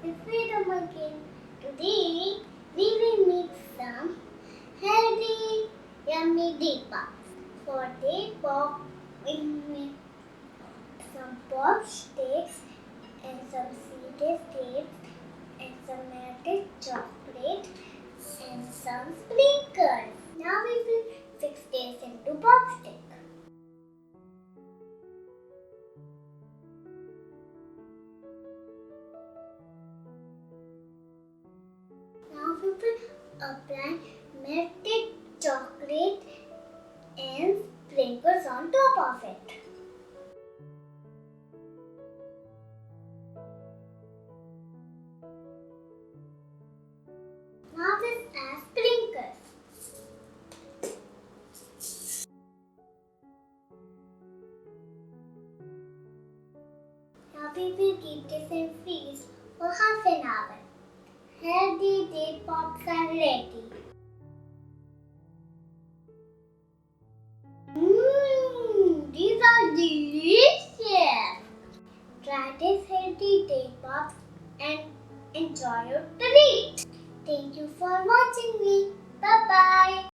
is Freedom again. Today we will make some healthy, yummy date puffs. For date puff, we need some puff sticks and some seedless dates and some melted chocolate and some sprinkles. Now we will fix this into puff stick. Now we will apply melted chocolate and sprinkles on top of it. Now let's add sprinkles. Now we will keep this in freeze for half an hour. Healthy date pops are ready. These are delicious. Try this healthy date pops and enjoy your treat. Thank you for watching me. Bye bye.